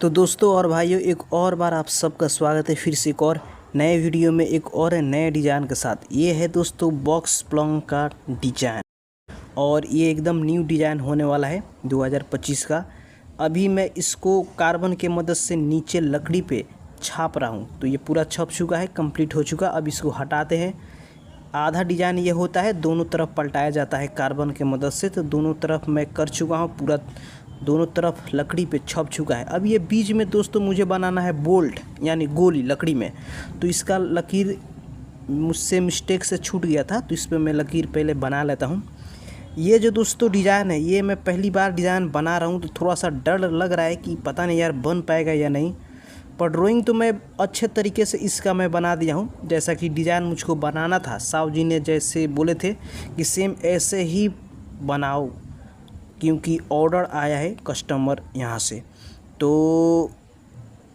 तो दोस्तों और भाइयों, एक और बार आप सबका स्वागत है फिर से एक और नए वीडियो में एक और नए डिज़ाइन के साथ। ये है दोस्तों बॉक्स प्लॉन्ग का डिज़ाइन और ये एकदम न्यू डिज़ाइन होने वाला है 2025 का। अभी मैं इसको कार्बन के मदद से नीचे लकड़ी पे छाप रहा हूँ, तो ये पूरा छप चुका है, कंप्लीट हो चुका। अब इसको हटाते हैं। आधा डिज़ाइन ये होता है, दोनों तरफ पलटाया जाता है कार्बन के मदद से। तो दोनों तरफ मैं कर चुका हूँ, पूरा दोनों तरफ लकड़ी पे छप चुका है। अब ये बीच में दोस्तों मुझे बनाना है बोल्ट यानी गोली लकड़ी में। तो इसका लकीर मुझसे मिस्टेक से छूट गया था, तो इस पर मैं लकीर पहले बना लेता हूँ। ये जो दोस्तों डिज़ाइन है, ये मैं पहली बार डिज़ाइन बना रहा हूँ, तो थोड़ा सा डर लग रहा है कि पता नहीं यार बन पाएगा या नहीं। पर ड्राइंग तो मैं अच्छे तरीके से इसका मैं बना दिया हूँ, जैसा कि डिज़ाइन मुझको बनाना था। साहु जी ने जैसे बोले थे कि सेम ऐसे ही बनाओ, क्योंकि ऑर्डर आया है कस्टमर यहाँ से। तो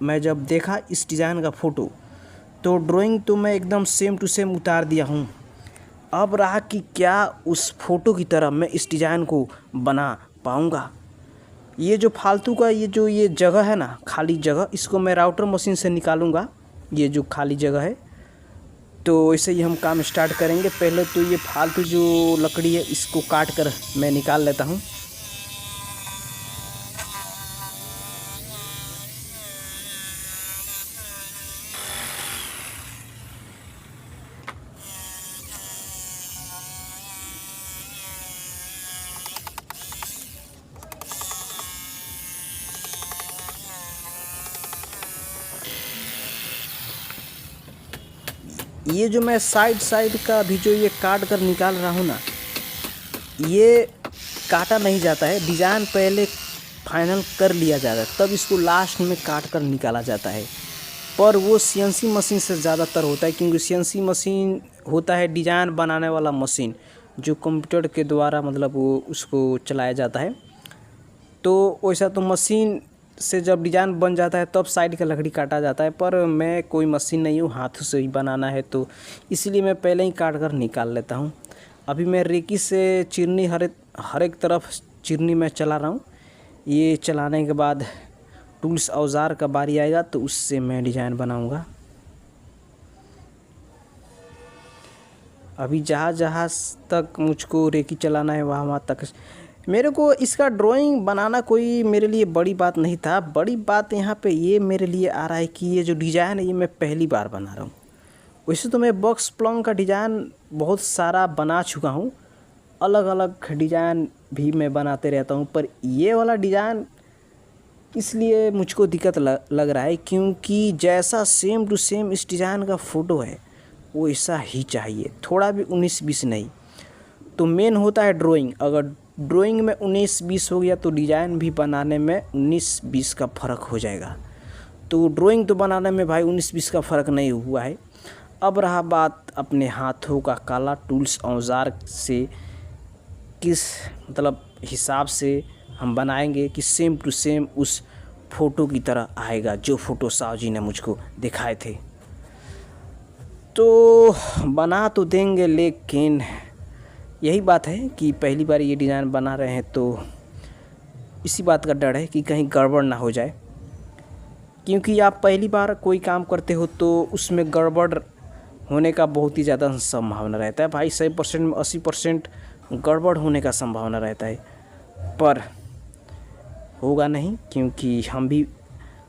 मैं जब देखा इस डिज़ाइन का फ़ोटो, तो ड्राइंग तो मैं एकदम सेम टू सेम उतार दिया हूँ। अब रहा कि क्या उस फ़ोटो की तरह मैं इस डिज़ाइन को बना पाऊँगा। ये जो फालतू का ये जगह है ना, खाली जगह, इसको मैं राउटर मशीन से निकालूँगा, ये जो खाली जगह है। तो ऐसे ही हम काम स्टार्ट करेंगे। पहले तो ये फालतू जो लकड़ी है इसको काट कर मैं निकाल लेता हूँ। ये जो मैं साइड का भी जो ये काट कर निकाल रहा हूँ ना, ये काटा नहीं जाता है। डिज़ाइन पहले फाइनल कर लिया जाता है, तब इसको लास्ट में काट कर निकाला जाता है। पर वो सीएनसी मशीन से ज़्यादातर होता है, क्योंकि सीएनसी मशीन होता है डिज़ाइन बनाने वाला मशीन, जो कंप्यूटर के द्वारा मतलब वो उसको चलाया जाता है। तो वैसा तो मशीन से जब डिज़ाइन बन जाता है तब साइड का लकड़ी काटा जाता है। पर मैं कोई मशीन नहीं हूँ, हाथों से ही बनाना है, तो इसलिए मैं पहले ही काट कर निकाल लेता हूँ। अभी मैं रेकी से चिरनी हर एक तरफ चिरनी में चला रहा हूँ। ये चलाने के बाद टूल्स औजार का बारी आएगा, तो उससे मैं डिज़ाइन बनाऊँगा। अभी जहाँ तक मुझको रेकी चलाना है वहाँ तक मेरे को इसका ड्राइंग बनाना कोई मेरे लिए बड़ी बात नहीं था। बड़ी बात यहाँ पे ये मेरे लिए आ रहा है कि ये जो डिज़ाइन है ये मैं पहली बार बना रहा हूँ। वैसे तो मैं बॉक्स प्लॉन्ग का डिज़ाइन बहुत सारा बना चुका हूँ, अलग अलग डिज़ाइन भी मैं बनाते रहता हूँ। पर ये वाला डिज़ाइन इसलिए मुझको दिक्कत लग रहा है, क्योंकि जैसा सेम टू सेम इस डिज़ाइन का फ़ोटो है वो ऐसा ही चाहिए, थोड़ा भी 19-20 नहीं। तो मेन होता है ड्राइंग। अगर ड्राइंग में 19-20 हो गया तो डिज़ाइन भी बनाने में 19-20 का फ़र्क हो जाएगा। तो ड्राइंग तो बनाने में भाई 19-20 का फ़र्क नहीं हुआ है। अब रहा बात अपने हाथों का काला, टूल्स औजार से किस मतलब हिसाब से हम बनाएंगे कि सेम टू सेम उस फ़ोटो की तरह आएगा, जो फ़ोटो साहु जी ने मुझको दिखाए थे। तो बना तो देंगे, लेकिन यही बात है कि पहली बार ये डिज़ाइन बना रहे हैं, तो इसी बात का डर है कि कहीं गड़बड़ ना हो जाए। क्योंकि आप पहली बार कोई काम करते हो तो उसमें गड़बड़ होने का बहुत ही ज़्यादा संभावना रहता है। भाई 100% में 80% गड़बड़ होने का संभावना रहता है। पर होगा नहीं, क्योंकि हम भी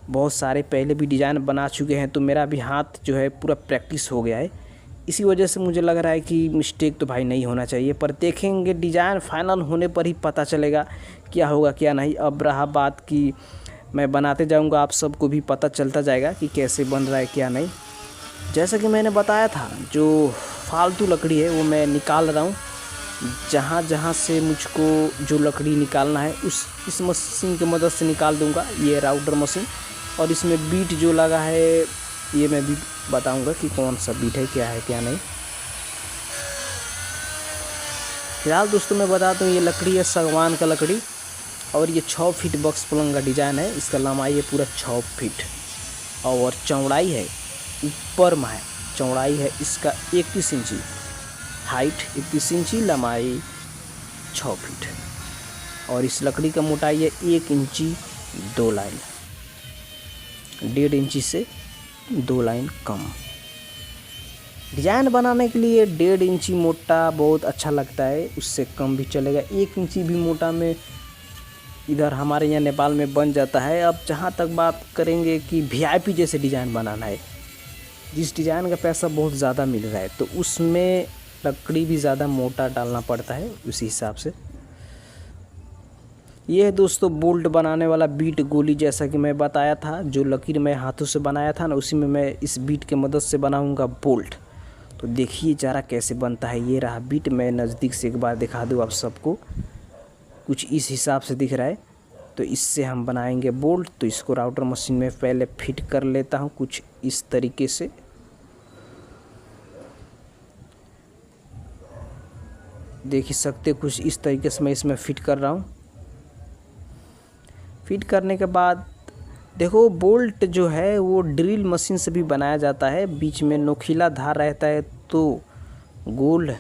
बहुत सारे पहले भी डिज़ाइन बना चुके हैं, तो मेरा भी हाथ जो है पूरा प्रैक्टिस हो गया है। इसी वजह से मुझे लग रहा है कि मिस्टेक तो भाई नहीं होना चाहिए। पर देखेंगे, डिज़ाइन फाइनल होने पर ही पता चलेगा क्या होगा क्या नहीं। अब रहा बात कि मैं बनाते जाऊंगा, आप सबको भी पता चलता जाएगा कि कैसे बन रहा है क्या नहीं। जैसा कि मैंने बताया था, जो फालतू लकड़ी है वो मैं निकाल रहा हूँ। जहाँ जहाँ से मुझको जो लकड़ी निकालना है इस मशीन की मदद से निकाल दूँगा, ये राउटर मशीन। और इसमें बीट जो लगा है ये मैं भी बताऊंगा कि कौन सा बीट है क्या नहीं। फिलहाल दोस्तों मैं बता दूं, ये लकड़ी है सागवान का लकड़ी, और ये 6 फीट बॉक्स पलंग का डिज़ाइन है। इसका लंबाई है पूरा 6 फीट और चौड़ाई है ऊपर में है, चौड़ाई है इसका 31 इंची, हाइट 31 इंची, लंबाई 6 फीट। और इस लकड़ी का मोटाई है 1 इंची 2 लाइन। 1.5 इंची से 2 लाइन कम। डिज़ाइन बनाने के लिए 1.5 इंची मोटा बहुत अच्छा लगता है, उससे कम भी चलेगा। 1 इंची भी मोटा में इधर हमारे यहाँ नेपाल में बन जाता है। अब जहाँ तक बात करेंगे कि वीआईपी जैसे डिज़ाइन बनाना है, जिस डिज़ाइन का पैसा बहुत ज़्यादा मिल रहा है, तो उसमें लकड़ी भी ज़्यादा मोटा डालना पड़ता है उसी हिसाब से। ये है दोस्तों बोल्ट बनाने वाला बीट गोली, जैसा कि मैं बताया था। जो लकीर मैं हाथों से बनाया था ना, उसी में मैं इस बीट के मदद से बनाऊंगा बोल्ट। तो देखिए ज़रा कैसे बनता है। ये रहा बीट, मैं नज़दीक से एक बार दिखा दूँ आप सबको। कुछ इस हिसाब से दिख रहा है। तो इससे हम बनाएंगे बोल्ट। तो इसको राउटर मशीन में पहले फिट कर लेता हूँ कुछ इस तरीके से। देख ही सकते कुछ इस तरीके से मैं इसमें फिट कर रहा हूँ। फिट करने के बाद देखो, बोल्ट जो है वो ड्रिल मशीन से भी बनाया जाता है। बीच में नोकीला धार रहता है, तो गोल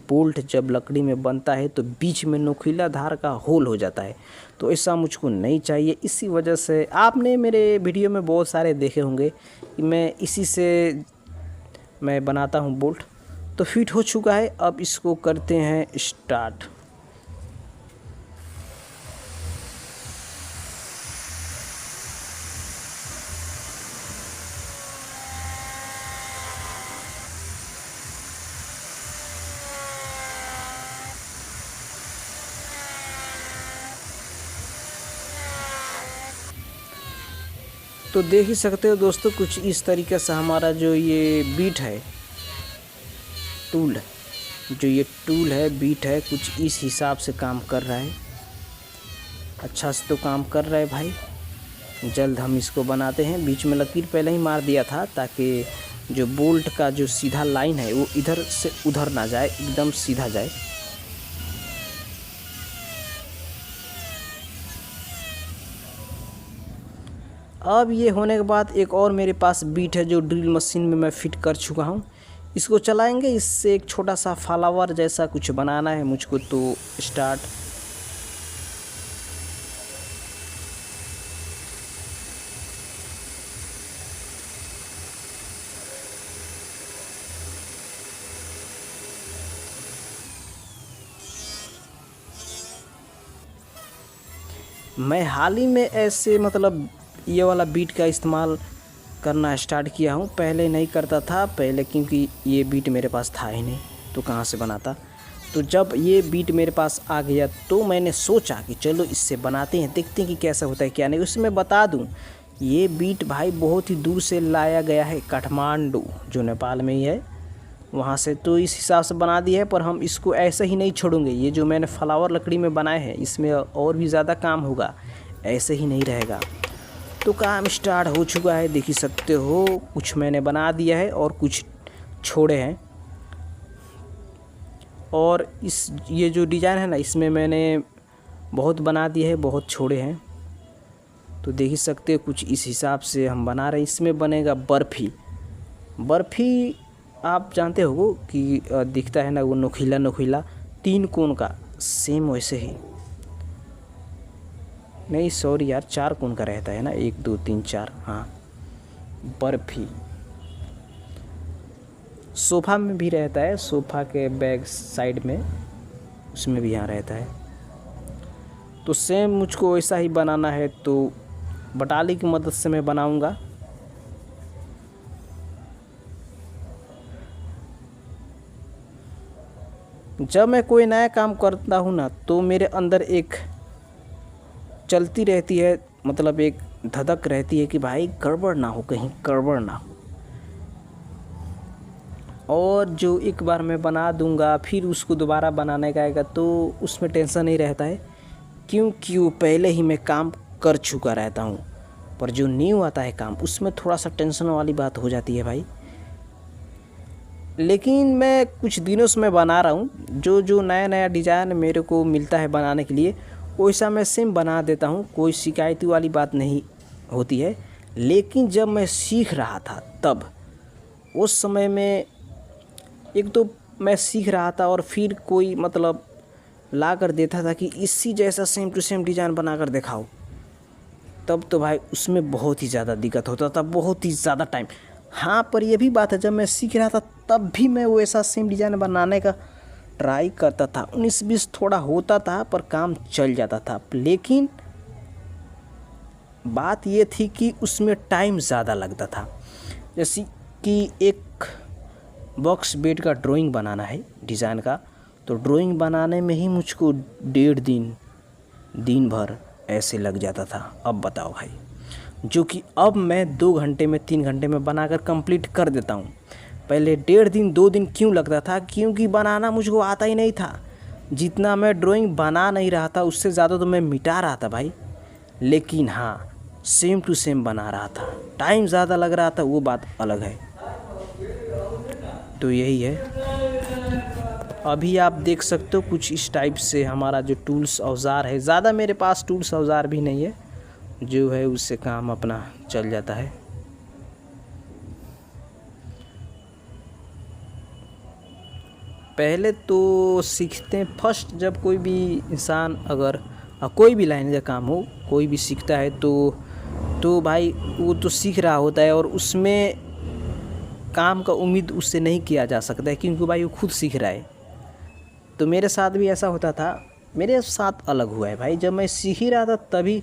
बोल्ट जब लकड़ी में बनता है तो बीच में नोकीला धार का होल हो जाता है। तो ऐसा मुझको नहीं चाहिए। इसी वजह से आपने मेरे वीडियो में बहुत सारे देखे होंगे कि मैं इसी से मैं बनाता हूँ बोल्ट। तो फिट हो चुका है, अब इसको करते हैं स्टार्ट। तो देख ही सकते हो दोस्तों, कुछ इस तरीके से हमारा जो ये बीट है टूल, जो ये टूल है बीट है, कुछ इस हिसाब से काम कर रहा है। अच्छा से तो काम कर रहा है भाई। जल्द हम इसको बनाते हैं। बीच में लकीर पहले ही मार दिया था, ताकि जो बोल्ट का जो सीधा लाइन है वो इधर से उधर ना जाए, एकदम सीधा जाए। अब ये होने के बाद एक और मेरे पास बीट है जो ड्रिल मशीन में मैं फिट कर चुका हूँ। इसको चलाएंगे। इससे एक छोटा सा फ्लावर जैसा कुछ बनाना है मुझको। तो स्टार्ट। मैं हाल ही में ऐसे मतलब ये वाला बीट का इस्तेमाल करना स्टार्ट किया हूँ। पहले नहीं करता था, पहले क्योंकि ये बीट मेरे पास था ही नहीं, तो कहाँ से बनाता। तो जब ये बीट मेरे पास आ गया तो मैंने सोचा कि चलो इससे बनाते हैं, देखते हैं कि कैसा होता है क्या नहीं। उसमें बता दूँ, ये बीट भाई बहुत ही दूर से लाया गया है, काठमांडू जो नेपाल में ही है, वहाँ से। तो इस हिसाब से बना दिया है, पर हम इसको ऐसे ही नहीं छोड़ेंगे। ये जो मैंने फ्लावर लकड़ी में बनाए हैं, इसमें और भी ज़्यादा काम होगा, ऐसे ही नहीं रहेगा। तो काम स्टार्ट हो चुका है, देख ही सकते हो। कुछ मैंने बना दिया है और कुछ छोड़े हैं। और ये जो डिज़ाइन है ना, इसमें मैंने बहुत बना दिए है, बहुत छोड़े हैं। तो देख ही सकते हो कुछ इस हिसाब से हम बना रहे हैं। इसमें बनेगा बर्फ़ी। बर्फ़ी आप जानते हो कि दिखता है ना वो नोकीला नोकीला 3 कोण का, सेम वैसे ही नहीं, सॉरी यार, 4 कोण का रहता है ना, 1 2 3 4। हाँ, बर्फ़ी सोफ़ा में भी रहता है, सोफ़ा के बैक साइड में, उसमें भी यहाँ रहता है। तो सेम मुझको ऐसा ही बनाना है। तो बटाली की मदद से मैं बनाऊंगा। जब मैं कोई नया काम करता हूँ ना, तो मेरे अंदर एक चलती रहती है, मतलब एक धधक रहती है कि भाई गड़बड़ ना हो, कहीं गड़बड़ ना हो। और जो एक बार मैं बना दूंगा, फिर उसको दोबारा बनाने का आएगा, तो उसमें टेंशन नहीं रहता है, क्योंकि वो पहले ही मैं काम कर चुका रहता हूँ। पर जो न्यू आता है काम, उसमें थोड़ा सा टेंशन वाली बात हो जाती है भाई। लेकिन मैं कुछ दिनों से मैं बना रहा हूँ। जो नया नया डिज़ाइन मेरे को मिलता है बनाने के लिए, वैसा मैं सेम बना देता हूँ। कोई शिकायत वाली बात नहीं होती है। लेकिन जब मैं सीख रहा था, तब उस समय में एक तो मैं सीख रहा था, और फिर कोई मतलब ला कर देता था कि इसी जैसा सेम टू सेम डिज़ाइन बना कर दिखाओ। तब तो भाई उसमें बहुत ही ज़्यादा दिक्कत होता था, बहुत ही ज़्यादा टाइम। हाँ, पर ये भी बात है, जब मैं सीख रहा था तब भी मैं वैसा सेम डिज़ाइन बनाने का ट्राई करता था। 19-20 थोड़ा होता था पर काम चल जाता था, लेकिन बात ये थी कि उसमें टाइम ज़्यादा लगता था। जैसे कि एक बॉक्स बेड का ड्राइंग बनाना है डिज़ाइन का, तो ड्राइंग बनाने में ही मुझको 1.5 दिन भर ऐसे लग जाता था। अब बताओ भाई, जो कि अब मैं 2 घंटे में 3 घंटे में बनाकर कंप्लीट कर देता हूँ। पहले 1.5 दिन 2 दिन क्यों लगता था? क्योंकि बनाना मुझको आता ही नहीं था। जितना मैं ड्राइंग बना नहीं रहा था उससे ज़्यादा तो मैं मिटा रहा था भाई। लेकिन हाँ, सेम टू सेम बना रहा था, टाइम ज़्यादा लग रहा था, वो बात अलग है। तो यही है। अभी आप देख सकते हो कुछ इस टाइप से हमारा जो टूल्स औज़ार है। ज़्यादा मेरे पास टूल्स औज़ार भी नहीं है, जो है उससे काम अपना चल जाता है। पहले तो सीखते हैं फर्स्ट, जब कोई भी इंसान अगर कोई भी लाइन का काम हो, कोई भी सीखता है तो भाई वो तो सीख रहा होता है और उसमें काम का उम्मीद उससे नहीं किया जा सकता है, क्योंकि भाई वो खुद सीख रहा है। तो मेरे साथ भी ऐसा होता था। मेरे साथ अलग हुआ है भाई, जब मैं सीख ही रहा था तभी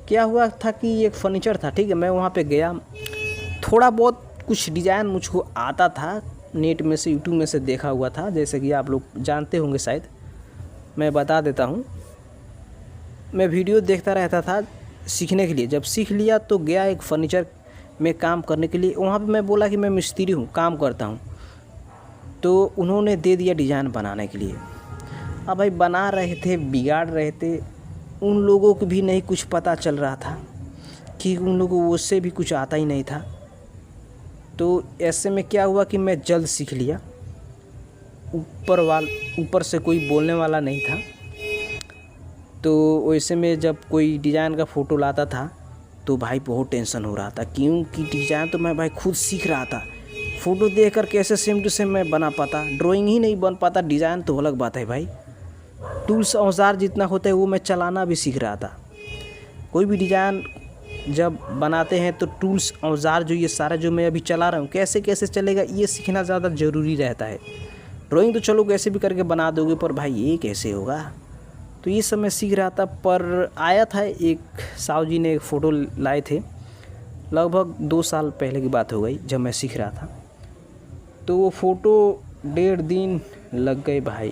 क्या हुआ था कि एक फर्नीचर था, ठीक है, मैं वहाँ पे गया, थोड़ा बहुत कुछ डिज़ाइन मुझको आता था, नेट में से यूट्यूब में से देखा हुआ था, जैसे कि आप लोग जानते होंगे शायद, मैं बता देता हूँ। मैं वीडियो देखता रहता था सीखने के लिए। जब सीख लिया तो गया एक फर्नीचर में काम करने के लिए। वहाँ पे मैं बोला कि मैं मिस्त्री हूँ, काम करता हूँ, तो उन्होंने दे दिया डिज़ाइन बनाने के लिए। अब भाई बना रहे थे, बिगाड़ रहे थे, उन लोगों को भी नहीं कुछ पता चल रहा था कि उन लोगों को उससे भी कुछ आता ही नहीं था। तो ऐसे में क्या हुआ कि मैं जल्द सीख लिया। ऊपर से कोई बोलने वाला नहीं था, तो वैसे में जब कोई डिज़ाइन का फ़ोटो लाता था तो भाई बहुत टेंशन हो रहा था, क्योंकि डिज़ाइन तो मैं भाई खुद सीख रहा था। फ़ोटो देखकर कैसे सेम टू सेम मैं बना पाता? ड्राइंग ही नहीं बन पाता, डिज़ाइन तो अलग बात है भाई। टूल्स औज़ार जितना होता है वो मैं चलाना भी सीख रहा था। कोई भी डिज़ाइन जब बनाते हैं तो टूल्स औज़ार जो ये सारा जो मैं अभी चला रहा हूँ कैसे कैसे चलेगा, ये सीखना ज़्यादा ज़रूरी रहता है। ड्राइंग तो चलो कैसे भी करके बना दोगे, पर भाई ये कैसे होगा? तो ये सब मैं सीख रहा था। पर आया था एक साहु जी ने एक फ़ोटो लाए थे, लगभग 2 साल पहले की बात हो गई, जब मैं सीख रहा था। तो वो फ़ोटो 1.5 दिन लग गए भाई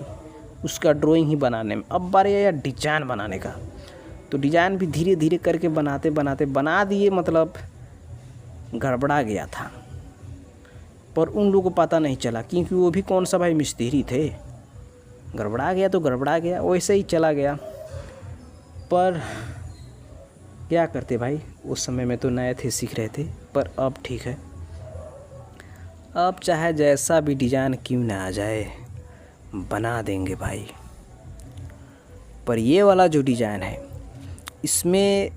उसका ड्राइंग ही बनाने में। अब बारी आया डिज़ाइन बनाने का, तो डिज़ाइन भी धीरे धीरे करके बनाते बनाते बना दिए, मतलब गड़बड़ा गया था। पर उन लोगों को पता नहीं चला, क्योंकि वो भी कौन सा भाई मिस्त्री थे। गड़बड़ा गया तो गड़बड़ा गया, वैसे ही चला गया। पर क्या करते भाई, उस समय में तो नए थे, सीख रहे थे। पर अब ठीक है, अब चाहे जैसा भी डिज़ाइन क्यों ना आ जाए बना देंगे भाई। पर ये वाला जो डिज़ाइन है इसमें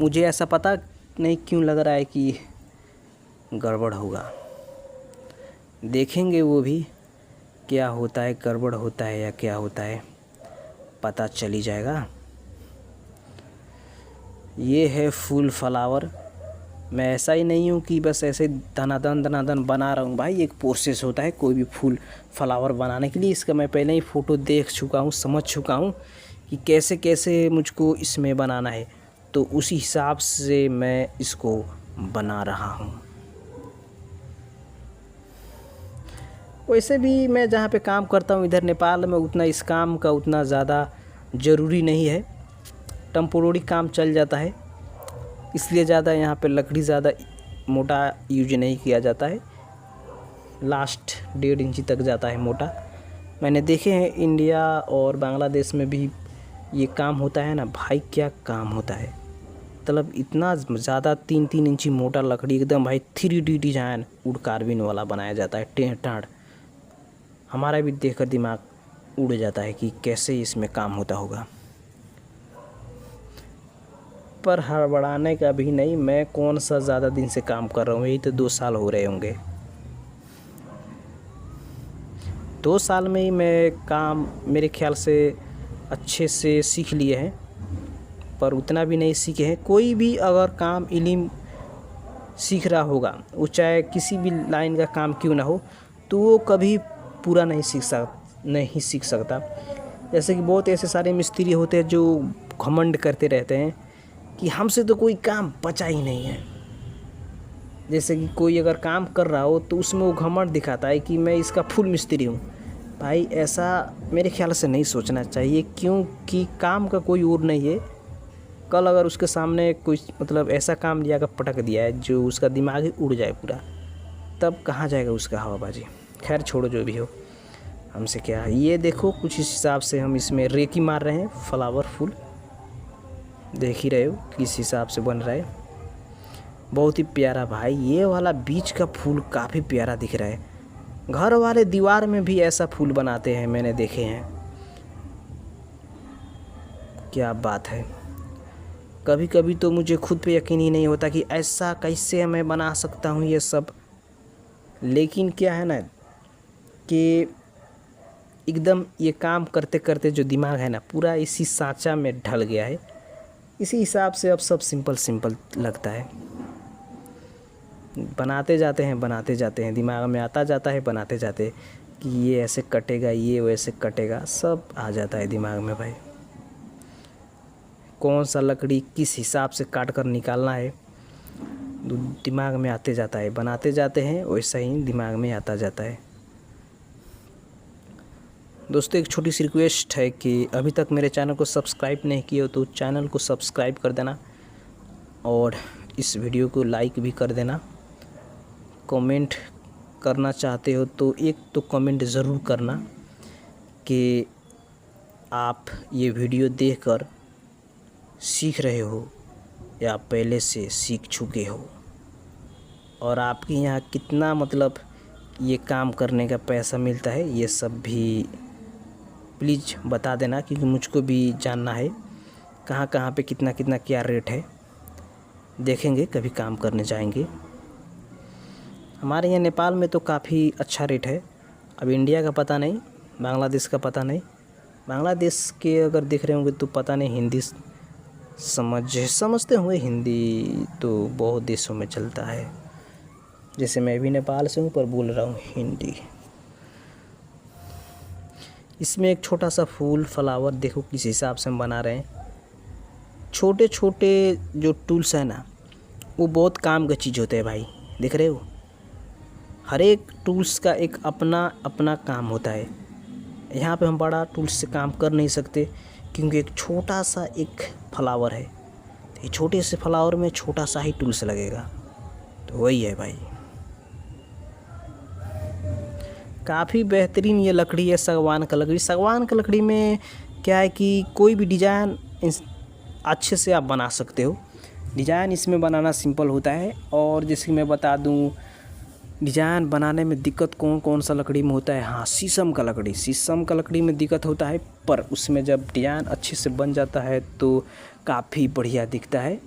मुझे ऐसा पता नहीं क्यों लग रहा है कि गड़बड़ होगा। देखेंगे वो भी क्या होता है, गड़बड़ होता है या क्या होता है, पता चल ही जाएगा। ये है फूल फ्लावर। मैं ऐसा ही नहीं हूँ कि बस ऐसे दनादन बना रहा हूँ भाई, एक प्रोसेस होता है कोई भी फूल फ्लावर बनाने के लिए। इसका मैं पहले ही फ़ोटो देख चुका हूँ, समझ चुका हूँ कि कैसे कैसे मुझको इसमें बनाना है, तो उसी हिसाब से मैं इसको बना रहा हूँ। वैसे भी मैं जहाँ पे काम करता हूँ इधर नेपाल में, उतना इस काम का उतना ज़्यादा ज़रूरी नहीं है, टेम्पोररी काम चल जाता है, इसलिए ज़्यादा यहाँ पे लकड़ी ज़्यादा मोटा यूज नहीं किया जाता है। लास्ट 1.5 इंची तक जाता है मोटा। मैंने देखे हैं इंडिया और बांग्लादेश में भी ये काम होता है ना भाई, क्या काम होता है, मतलब इतना ज़्यादा 3-3 इंची मोटा लकड़ी एकदम भाई 3D डिज़ाइन वुड कार्विंग वाला बनाया जाता है, टेढ़। हमारा भी देखकर दिमाग उड़ जाता है कि कैसे इसमें काम होता होगा। पर हड़बड़ाने का भी नहीं, मैं कौन सा ज़्यादा दिन से काम कर रहा हूँ, यही तो 2 साल हो रहे होंगे। 2 साल में ही मैं काम मेरे ख्याल से अच्छे से सीख लिए हैं। पर उतना भी नहीं सीखे हैं। कोई भी अगर काम इल्म सीख रहा होगा, वो चाहे किसी भी लाइन का काम क्यों ना हो, तो वो कभी पूरा नहीं सीख सकता। जैसे कि बहुत ऐसे सारे मिस्त्री होते हैं जो घमंड करते रहते हैं कि हमसे तो कोई काम बचा ही नहीं है। जैसे कि कोई अगर काम कर रहा हो तो उसमें वो घमंड दिखाता है कि मैं इसका फुल मिस्त्री हूँ। भाई ऐसा मेरे ख्याल से नहीं सोचना चाहिए, क्योंकि काम का कोई और नहीं है। कल अगर उसके सामने कोई मतलब ऐसा काम लिया कर पटक दिया है जो उसका दिमाग ही उड़ जाए पूरा, तब कहाँ जाएगा उसका हवाबाजी। खैर छोड़ो, जो भी हो, हमसे क्या। ये देखो कुछ इस हिसाब से हम इसमें रेकी मार रहे हैं। फ्लावर फूल देख ही रहे हो किस हिसाब से बन रहा है, बहुत ही प्यारा भाई। ये वाला बीच का फूल काफ़ी प्यारा दिख रहा है। घर वाले दीवार में भी ऐसा फूल बनाते हैं, मैंने देखे हैं। क्या बात है। कभी कभी तो मुझे खुद पे यकीन ही नहीं होता कि ऐसा कैसे मैं बना सकता हूँ ये सब। लेकिन क्या है ना कि एकदम ये काम करते करते जो दिमाग है ना, पूरा इसी सांचा में ढल गया है। इसी हिसाब से अब सब सिंपल लगता है। बनाते जाते हैं, दिमाग में आता जाता है, बनाते जाते कि ये ऐसे कटेगा, ये वैसे कटेगा, सब आ जाता है दिमाग में भाई। कौन सा लकड़ी किस हिसाब से काट कर निकालना है दिमाग में आते जाता है। बनाते जाते हैं, वैसा ही दिमाग में आता जाता है। दोस्तों एक छोटी सी रिक्वेस्ट है कि अभी तक मेरे चैनल को सब्सक्राइब नहीं किए हो तो चैनल को सब्सक्राइब कर देना और इस वीडियो को लाइक भी कर देना। कमेंट करना चाहते हो तो एक तो कमेंट ज़रूर करना कि आप ये वीडियो देखकर सीख रहे हो या पहले से सीख चुके हो, और आपके यहाँ कितना मतलब ये काम करने का पैसा मिलता है, ये सब भी प्लीज़ बता देना, क्योंकि मुझको भी जानना है कहाँ पे कितना क्या रेट है। देखेंगे, कभी काम करने जाएंगे। हमारे यहाँ नेपाल में तो काफ़ी अच्छा रेट है। अब इंडिया का पता नहीं, बांग्लादेश का पता नहीं। बांग्लादेश के अगर देख रहे होंगे तो पता नहीं, हिंदी समझते होंगे। हिंदी तो बहुत देशों में चलता है, जैसे मैं भी नेपाल से हूँ पर बोल रहा हूँ हिंदी। इसमें एक छोटा सा फूल फ्लावर देखो किस हिसाब से हम बना रहे हैं। छोटे छोटे जो टूल्स है ना, वो बहुत काम का चीज़ होते हैं भाई। देख रहे हो, हर एक टूल्स का एक अपना काम होता है। यहाँ पे हम बड़ा टूल्स से काम कर नहीं सकते, क्योंकि एक छोटा सा एक फ्लावर है, तो छोटे से फ्लावर में छोटा सा ही टूल्स लगेगा। तो वही है भाई, काफ़ी बेहतरीन ये लकड़ी है सागवान का लकड़ी। सागवान का लकड़ी में क्या है कि कोई भी डिज़ाइन अच्छे से आप बना सकते हो। डिज़ाइन इसमें बनाना सिंपल होता है। और जैसे कि मैं बता दूं, डिज़ाइन बनाने में दिक्कत कौन सा लकड़ी में होता है। हाँ, शीशम का लकड़ी में दिक्कत होता है, पर उसमें जब डिज़ाइन अच्छे से बन जाता है तो काफ़ी बढ़िया दिखता है।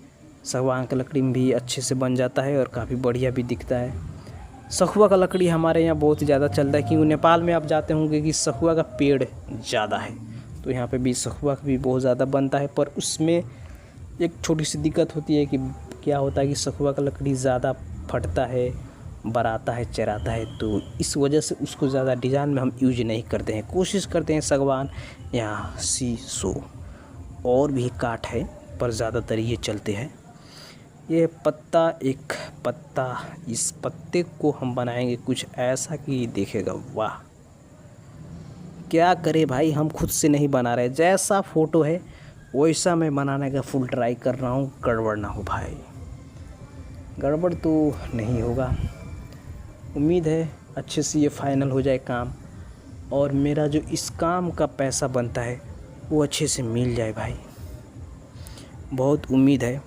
सागवान का लकड़ी में भी अच्छे से बन जाता है और काफ़ी बढ़िया भी दिखता है। सखुआ का लकड़ी हमारे यहाँ बहुत ज़्यादा चलता है, क्योंकि नेपाल में आप जाते होंगे कि सखुआ का पेड़ ज़्यादा है, तो यहाँ पे भी सखुआ का भी बहुत ज़्यादा बनता है। पर उसमें एक छोटी सी दिक्कत होती है कि क्या होता है कि सखुआ का लकड़ी ज़्यादा फटता है, बराता है, चराता है, तो इस वजह से उसको ज़्यादा डिज़ाइन में हम यूज नहीं करते हैं। कोशिश करते हैं सागवान या शीशो, और भी काठ है पर ज़्यादातर ये चलते हैं। ये एक पत्ता, इस पत्ते को हम बनाएंगे कुछ ऐसा कि देखेगा वाह। क्या करे भाई, हम खुद से नहीं बना रहे, जैसा फ़ोटो है वैसा मैं बनाने का फुल ट्राई कर रहा हूँ। गड़बड़ ना हो भाई, गड़बड़ तो नहीं होगा। उम्मीद है अच्छे से ये फाइनल हो जाए काम, और मेरा जो इस काम का पैसा बनता है वो अच्छे से मिल जाए भाई। बहुत उम्मीद है।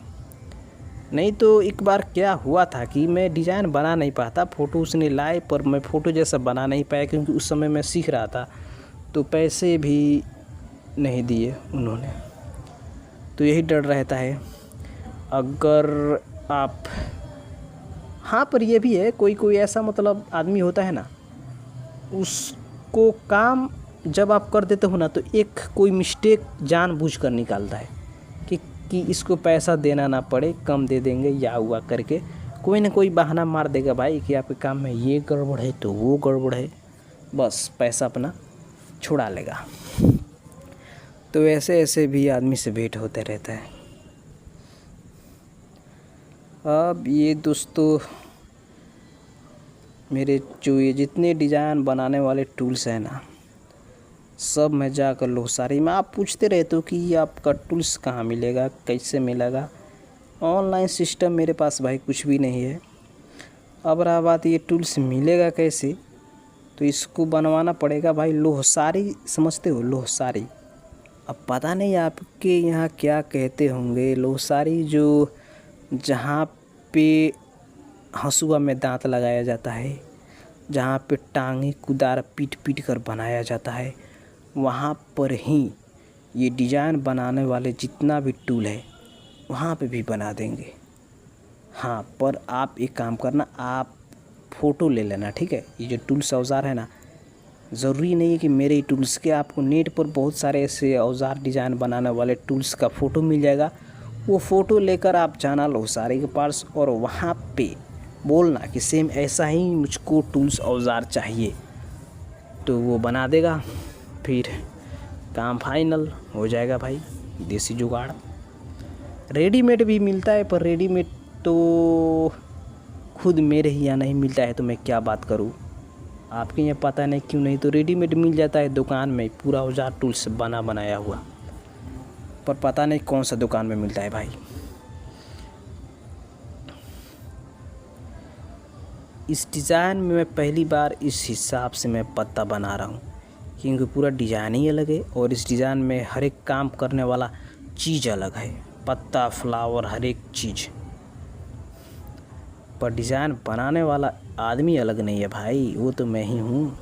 नहीं तो एक बार क्या हुआ था कि मैं डिज़ाइन बना नहीं पाता, फ़ोटो उसने लाए पर मैं फ़ोटो जैसा बना नहीं पाया, क्योंकि उस समय मैं सीख रहा था, तो पैसे भी नहीं दिए उन्होंने। तो यही डर रहता है अगर आप। हाँ, पर ये भी है, कोई ऐसा मतलब आदमी होता है ना, उसको काम जब आप कर देते हो ना, तो एक कोई मिस्टेक जानबूझकर निकालता है कि कि इसको पैसा देना ना पड़े, कम दे देंगे या हुआ करके कोई ना कोई बहाना मार देगा भाई कि आपके काम में ये गड़बड़ है तो वो गड़बड़ है, बस पैसा अपना छुड़ा लेगा। तो ऐसे ऐसे भी आदमी से भेंट होते रहता है। अब ये दोस्तों मेरे जो ये जितने डिज़ाइन बनाने वाले टूल्स हैं ना, सब मैं जाकर लोसारी में, आप पूछते रहते हो कि ये आपका टूल्स कहाँ मिलेगा, कैसे मिलेगा। ऑनलाइन सिस्टम मेरे पास भाई कुछ भी नहीं है। अब रहा बात ये टूल्स मिलेगा कैसे, तो इसको बनवाना पड़ेगा भाई। लोसारी समझते हो, लोसारी? अब पता नहीं आपके यहाँ क्या कहते होंगे। लोसारी जो जहाँ पे हंसुआ में दांत लगाया जाता है, जहाँ पे टांगे कुदार पीट पीट कर बनाया जाता है, वहाँ पर ही ये डिज़ाइन बनाने वाले जितना भी टूल है वहाँ पे भी बना देंगे। हाँ, पर आप एक काम करना, आप फ़ोटो ले लेना, ठीक है? ये जो टूल्स औज़ार है ना, ज़रूरी नहीं है कि मेरे ही टूल्स के, आपको नेट पर बहुत सारे ऐसे औज़ार डिज़ाइन बनाने वाले टूल्स का फ़ोटो मिल जाएगा। वो फ़ोटो लेकर आप जाना लोसारी के पास और वहाँ पे बोलना कि सेम ऐसा ही मुझको टूल्स औज़ार चाहिए, तो वो बना देगा। फिर काम फाइनल हो जाएगा भाई। देसी जुगाड़ रेडीमेड भी मिलता है, पर रेडीमेड तो खुद मेरे ही यहाँ नहीं मिलता है, तो मैं क्या बात करूँ। आपके यहाँ पता नहीं क्यों नहीं, तो रेडीमेड मिल जाता है दुकान में, पूरा औजार टूल्स बना बनाया हुआ, पर पता नहीं कौन सा दुकान में मिलता है भाई। इस डिज़ाइन में मैं पहली बार इस हिसाब से मैं पत्ता बना रहा हूँ, क्योंकि पूरा डिज़ाइन ही अलग है और इस डिज़ाइन में हर एक काम करने वाला चीज़ अलग है, पत्ता, फ्लावर, हर एक चीज़। पर डिज़ाइन बनाने वाला आदमी अलग नहीं है भाई, वो तो मैं ही हूँ।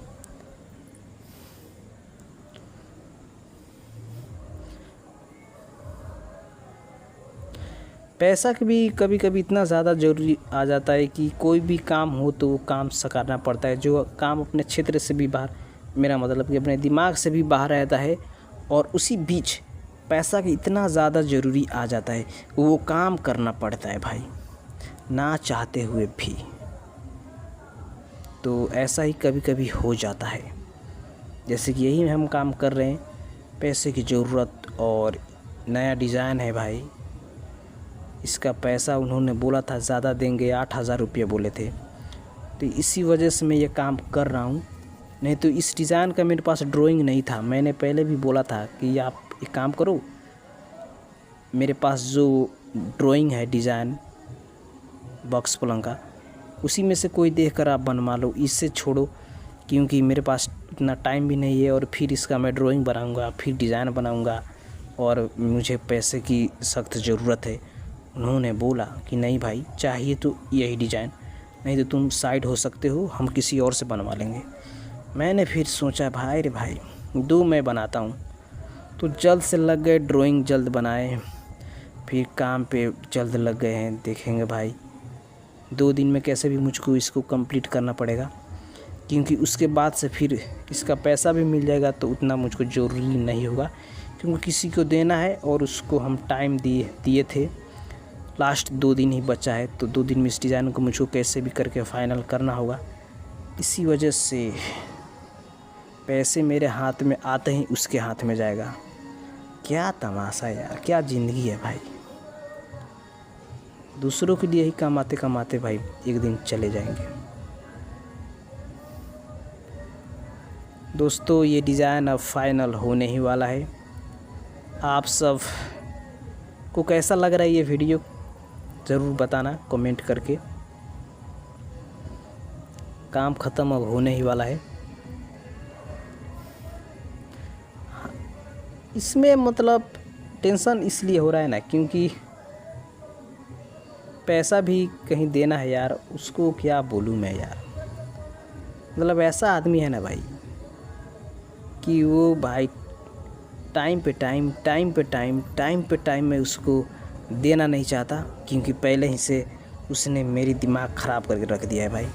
पैसा भी कभी कभी इतना ज़्यादा ज़रूरी आ जाता है कि कोई भी काम हो तो वो काम करना पड़ता है। जो काम अपने क्षेत्र से भी बाहर, मेरा मतलब कि अपने दिमाग से भी बाहर रहता है, और उसी बीच पैसा की इतना ज़्यादा ज़रूरी आ जाता है, वो काम करना पड़ता है भाई, ना चाहते हुए भी। तो ऐसा ही कभी कभी हो जाता है। जैसे कि यही हम काम कर रहे हैं, पैसे की ज़रूरत, और नया डिज़ाइन है भाई। इसका पैसा उन्होंने बोला था ज़्यादा देंगे, 8,000 रुपये बोले थे, तो इसी वजह से मैं ये काम कर रहा हूँ। नहीं तो इस डिज़ाइन का मेरे पास ड्राइंग नहीं था। मैंने पहले भी बोला था कि आप एक काम करो, मेरे पास जो ड्राइंग है डिज़ाइन बॉक्स पलंग का, उसी में से कोई देखकर आप बनवा लो, इससे छोड़ो, क्योंकि मेरे पास इतना टाइम भी नहीं है, और फिर इसका मैं ड्राइंग बनाऊंगा, फिर डिज़ाइन बनाऊंगा, और मुझे पैसे की सख्त ज़रूरत है। उन्होंने बोला कि नहीं भाई, चाहिए तो यही डिज़ाइन, नहीं तो तुम साइड हो सकते हो, हम किसी और से बनवा लेंगे। मैंने फिर सोचा भाई रे भाई, दो मैं बनाता हूँ। तो जल्द से लग गए, ड्राइंग जल्द बनाए, फिर काम पे जल्द लग गए हैं। देखेंगे भाई 2 दिन में कैसे भी मुझको इसको कंप्लीट करना पड़ेगा, क्योंकि उसके बाद से फिर इसका पैसा भी मिल जाएगा, तो उतना मुझको ज़रूरी नहीं होगा, क्योंकि किसी को देना है और उसको हम टाइम दिए थे। लास्ट 2 दिन ही बचा है, तो 2 दिन में इस डिज़ाइन को मुझको कैसे भी करके फ़ाइनल करना होगा। इसी वजह से पैसे मेरे हाथ में आते ही उसके हाथ में जाएगा। क्या तमाशा यार, क्या ज़िंदगी है भाई। दूसरों के लिए ही कमाते कमाते भाई एक दिन चले जाएंगे। दोस्तों, ये डिज़ाइन अब फाइनल होने ही वाला है। आप सब को कैसा लग रहा है ये वीडियो, ज़रूर बताना कमेंट करके। काम ख़त्म अब होने ही वाला है। इसमें मतलब टेंशन इसलिए हो रहा है ना, क्योंकि पैसा भी कहीं देना है यार, उसको क्या बोलूँ मैं यार। मतलब ऐसा आदमी है ना भाई कि वो भाई टाइम पे टाइम में उसको देना नहीं चाहता, क्योंकि पहले ही से उसने मेरी दिमाग ख़राब करके रख दिया है भाई।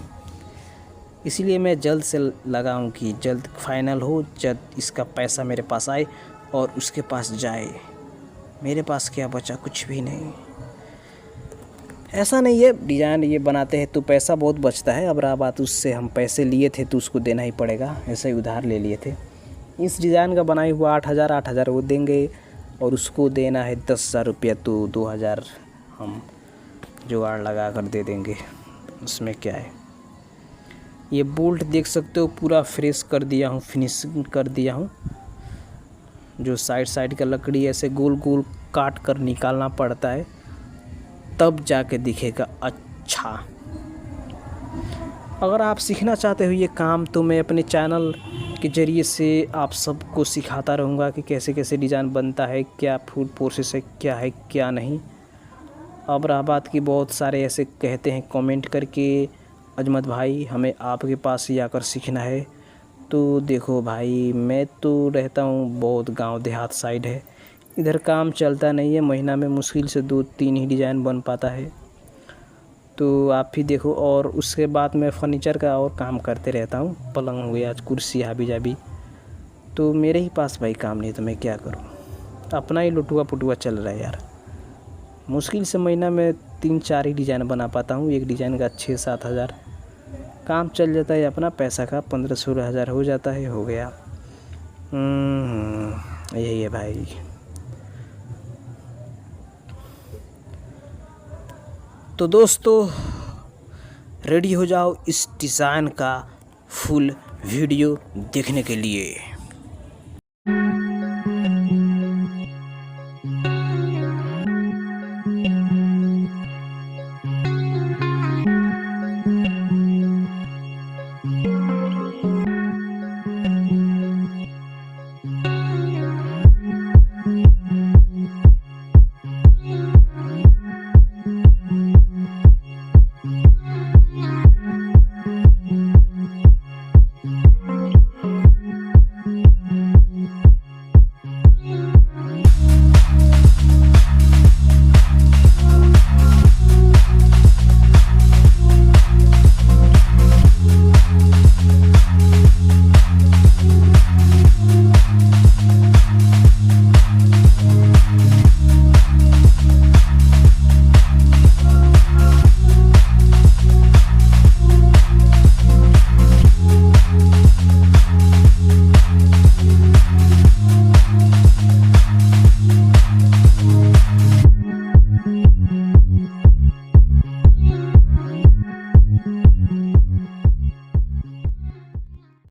इसीलिए मैं जल्द से लगा हूँ कि जल्द फाइनल हो, जल्द इसका पैसा मेरे पास आए और उसके पास जाए। मेरे पास क्या बचा, कुछ भी नहीं। ऐसा नहीं है, डिज़ाइन ये बनाते हैं तो पैसा बहुत बचता है। अब रहा बात, उससे हम पैसे लिए थे तो उसको देना ही पड़ेगा, ऐसे ही उधार ले लिए थे। इस डिज़ाइन का बनाई हुआ 8,000 वो देंगे, और उसको देना है 10,000 रुपया, तो 2,000 हम जुगाड़ लगा कर दे देंगे, उसमें क्या है। ये बोल्ट देख सकते हो पूरा फ्रेश कर दिया हूँ, फिनिशिंग कर दिया हूँ। जो साइड का लकड़ी ऐसे गोल गोल काट कर निकालना पड़ता है, तब जाके दिखेगा अच्छा। अगर आप सीखना चाहते हो ये काम, तो मैं अपने चैनल के ज़रिए से आप सबको सिखाता रहूँगा कि कैसे कैसे डिज़ाइन बनता है, क्या फूड प्रोसेस है, क्या है क्या नहीं। अब रहा बात कि बहुत सारे ऐसे कहते हैं कमेंट करके, अजमत भाई हमें आपके पास ही आकर सीखना है। तो देखो भाई, मैं तो रहता हूँ बहुत गांव देहात साइड है, इधर काम चलता नहीं है। महीना में मुश्किल से 2-3 ही डिज़ाइन बन पाता है। तो आप ही देखो, और उसके बाद मैं फर्नीचर का और काम करते रहता हूँ, पलंग हो गया, कुर्सी हाबी जाबी। तो मेरे ही पास भाई काम नहीं, तो मैं क्या करूँ, अपना ही लुटुआ पुटुआ चल रहा है यार। मुश्किल से महीना में 3-4 ही डिज़ाइन बना पाता हूँ, एक डिज़ाइन का 6-7 हज़ार काम चल जाता है। अपना पैसा का 15-16 हज़ार हो जाता है, हो गया। यही है भाई। तो दोस्तों रेडी हो जाओ इस डिज़ाइन का फुल वीडियो देखने के लिए।